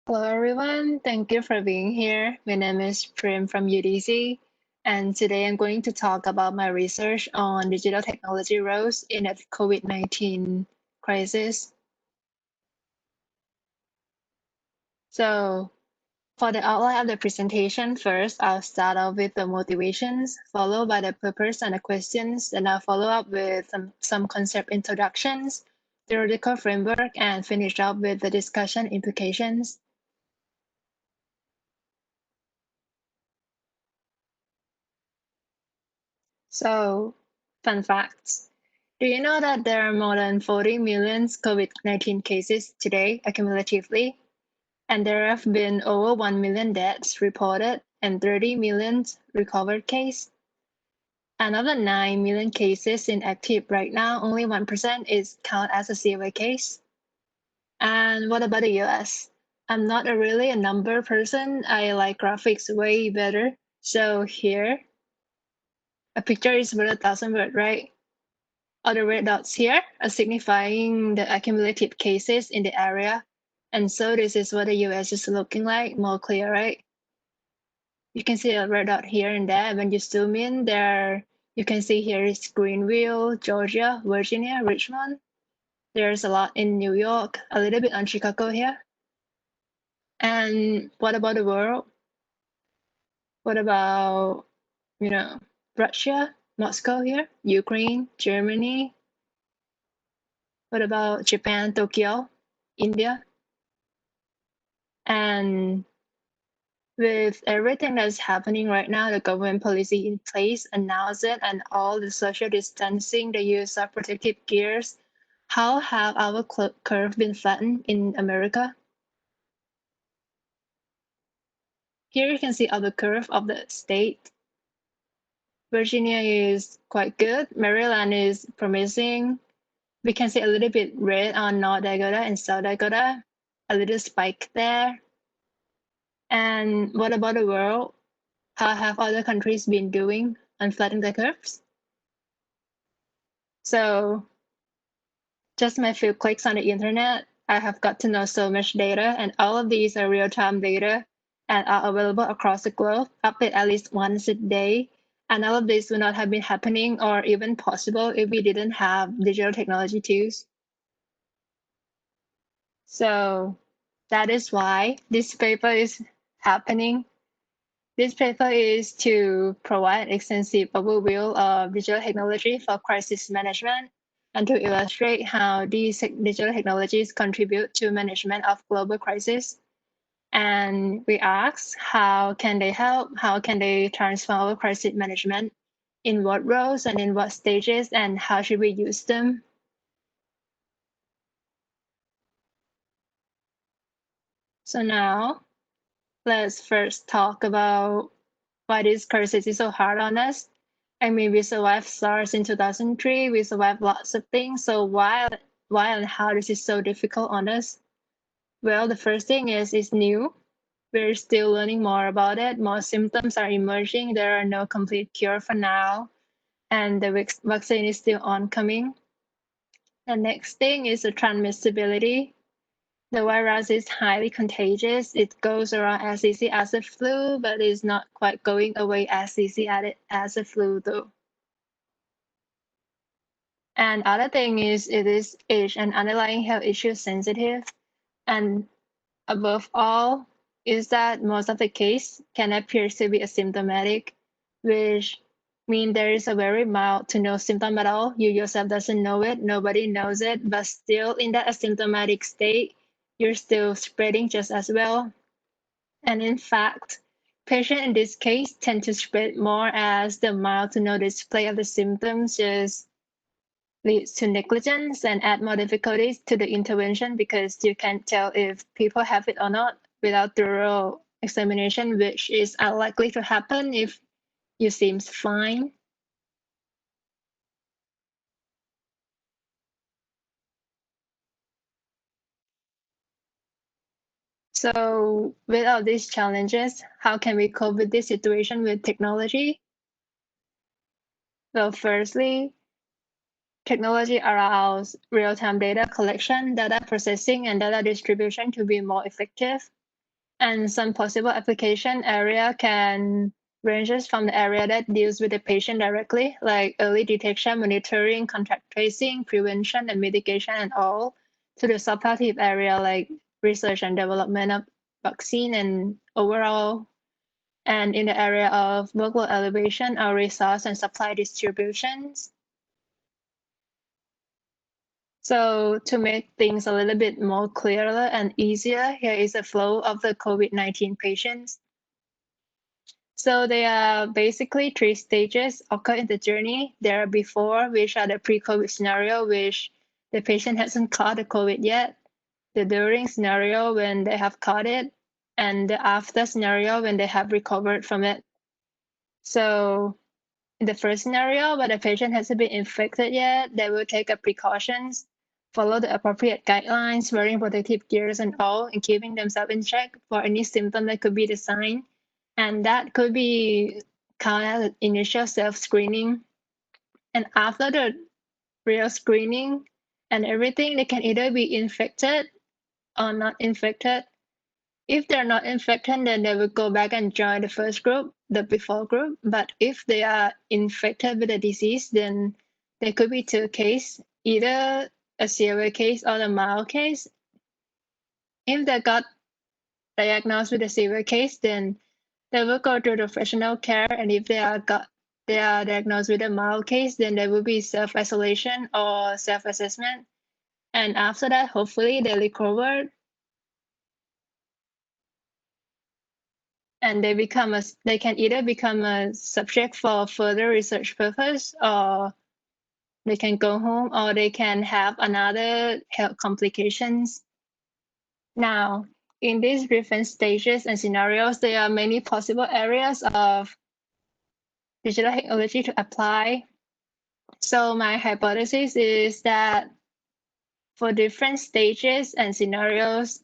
Hello, everyone. Thank you for being here. My name is Prim from UDC, and today I'm going to talk about my research on digital technology roles in the COVID-19 crisis. So, for the outline of the presentation, first I'll start off with the motivations, followed by the purpose and the questions, then I'll follow up with some concept introductions, theoretical framework, and finish up with the discussion implications. So, fun facts. Do you know that there are more than 40 million COVID-19 cases today accumulatively? And there have been over 1 million deaths reported and 30 million recovered cases. Another 9 million cases inactive right now, only 1% is counted as a severe case. And what about the US? I'm not really a number person. I like graphics way better. So here, a picture is worth 1,000 words, right? All the red dots here are signifying the accumulated cases in the area. And so this is what the US is looking like, more clear, right? You can see a red dot here and there. When you zoom in there, you can see here is Greenville, Georgia, Virginia, Richmond. There's a lot in New York, a little bit on Chicago here. And what about the world? What about, Russia, Moscow here, Ukraine, Germany? What about Japan, Tokyo, India? And with everything that's happening right now, the government policy in place, announced it, and all the social distancing, the use of protective gears, how have our curve been flattened in America? Here you can see our curve of the state. Virginia is quite good. Maryland is promising. We can see a little bit red on North Dakota and South Dakota, a little spike there. And what about the world? How have other countries been doing on flattening the curves? So just my few clicks on the internet, I have got to know so much data, and all of these are real-time data and are available across the globe, update at least once a day. And all of this would not have been happening or even possible if we didn't have digital technology tools. So that is why this paper is happening. This paper is to provide an extensive overview of digital technology for crisis management and to illustrate how these digital technologies contribute to management of global crisis. And we ask, how can they help? How can they transform our crisis management? In what roles and in what stages? And how should we use them? So now, let's first talk about why this crisis is so hard on us. I mean, we survived SARS in 2003. We survived lots of things. So why and how this is so difficult on us? Well, the first thing is it's new. We're still learning more about it. More symptoms are emerging. There are no complete cure for now, and the vaccine is still oncoming. The next thing is the transmissibility. The virus is highly contagious. It goes around as easy as a flu, but is not quite going away as easy as a flu, though. And other thing is it is age and underlying health issue sensitive. And above all, is that most of the case can appear to be asymptomatic, which mean there is a very mild to no symptom at all. You yourself doesn't know it, nobody knows it, but still in that asymptomatic state, you're still spreading just as well. And in fact, patients in this case tend to spread more as the mild to no display of the symptoms just leads to negligence and add more difficulties to the intervention because you can't tell if people have it or not without thorough examination, which is unlikely to happen if you seems fine. So with all these challenges, how can we cope with this situation with technology? Well, firstly, technology allows real-time data collection, data processing, and data distribution to be more effective. And some possible application area can ranges from the area that deals with the patient directly, like early detection, monitoring, contact tracing, prevention, and mitigation, and all, to the supportive area like research and development of vaccine and overall, and in the area of workload elevation or resource and supply distributions. So to make things a little bit more clearer and easier, here is a flow of the COVID-19 patients. So there are basically 3 stages occur in the journey. There are before, which are the pre-COVID scenario, which the patient hasn't caught the COVID yet, the during scenario when they have caught it, and the after scenario when they have recovered from it. So in the first scenario, where the patient hasn't been infected yet, they will take precautions, follow the appropriate guidelines, wearing protective gears and all, and keeping themselves in check for any symptom that could be the sign. And that could be kind of initial self-screening. And after the real screening and everything, they can either be infected or not infected. If they're not infected, then they will go back and join the first group, the before group. But if they are infected with the disease, then there could be 2 cases, either a severe case or a mild case. If they got diagnosed with a severe case, then they will go to professional care, and if they are diagnosed with a mild case, then there will be self-isolation or self-assessment. And after that, hopefully they recover and they can either become a subject for further research purpose, or they can go home, or they can have another health complications. Now, in these different stages and scenarios, there are many possible areas of digital technology to apply. So my hypothesis is that for different stages and scenarios,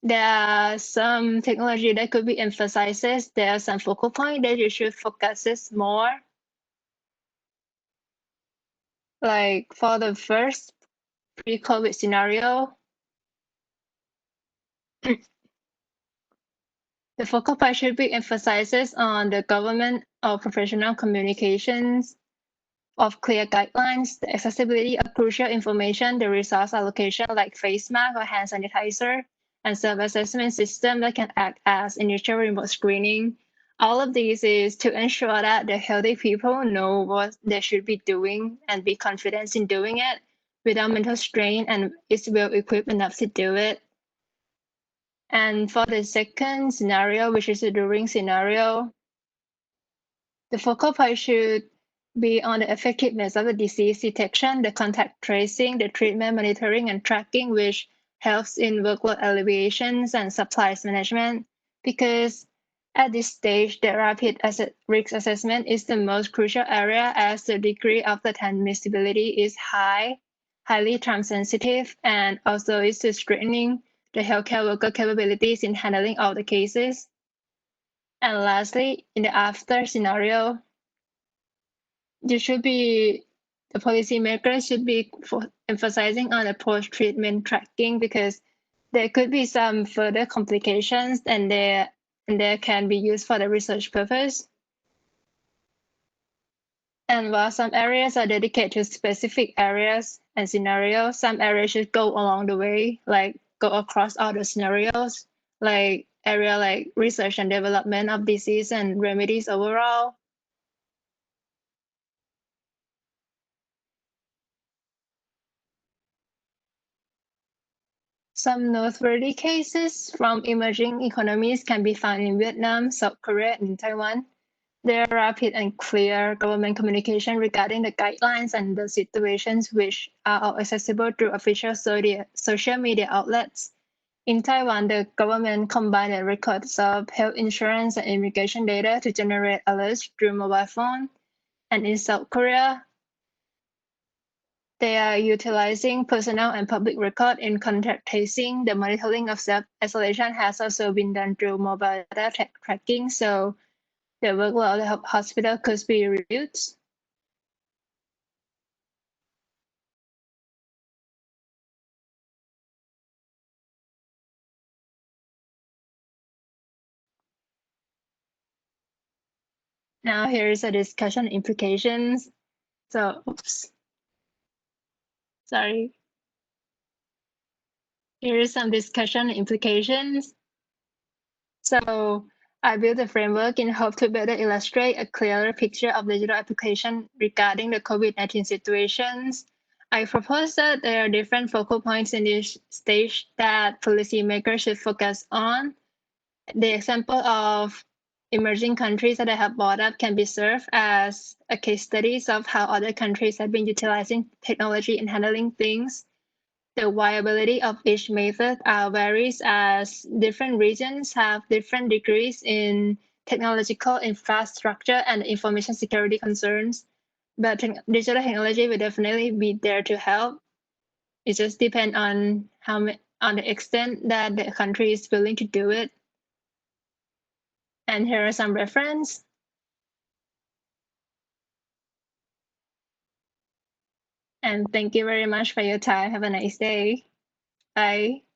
there are some technology that could be emphasized. There are some focal point that you should focus more. Like for the first pre-COVID scenario, the focal point should be emphasizes on the government or professional communications of clear guidelines, the accessibility of crucial information, the resource allocation like face mask or hand sanitizer, and self-assessment system that can act as initial remote screening. All of these is to ensure that the healthy people know what they should be doing and be confident in doing it without mental strain and is well equipped enough to do it. And for the second scenario, which is the during scenario, the focal point should be on the effectiveness of the disease detection, the contact tracing, the treatment monitoring and tracking, which helps in workload alleviations and supplies management. Because at this stage, the rapid risk assessment is the most crucial area as the degree of the transmissibility is high, highly time sensitive, and also is to strengthening the healthcare worker capabilities in handling all the cases. And lastly, in the after scenario, the policymakers should be emphasizing on the post-treatment tracking because there could be some further complications and they can be used for the research purpose. And while some areas are dedicated to specific areas and scenarios, some areas should go along the way, like go across all the scenarios, like area like research and development of disease and remedies overall. Some noteworthy cases from emerging economies can be found in Vietnam, South Korea, and Taiwan. There are rapid and clear government communication regarding the guidelines and the situations which are all accessible through official social media outlets. In Taiwan, the government combined the records of health insurance and immigration data to generate alerts through mobile phone. And in South Korea, they are utilizing personal and public record in contact tracing. The monitoring of self-isolation has also been done through mobile data tracking, so the workload of the hospital could be reduced. Now here's a discussion implications. So, oops, sorry. Here is some discussion implications. So I built a framework in hope to better illustrate a clearer picture of digital application regarding the COVID-19 situations. I propose that there are different focal points in this stage that policymakers should focus on. The example of emerging countries that I have brought up can be served as a case studies of how other countries have been utilizing technology in handling things. The viability of each method varies as different regions have different degrees in technological infrastructure and information security concerns. But digital technology will definitely be there to help. It just depends on on the extent that the country is willing to do it. And here are some reference. And thank you very much for your time. Have a nice day. Bye.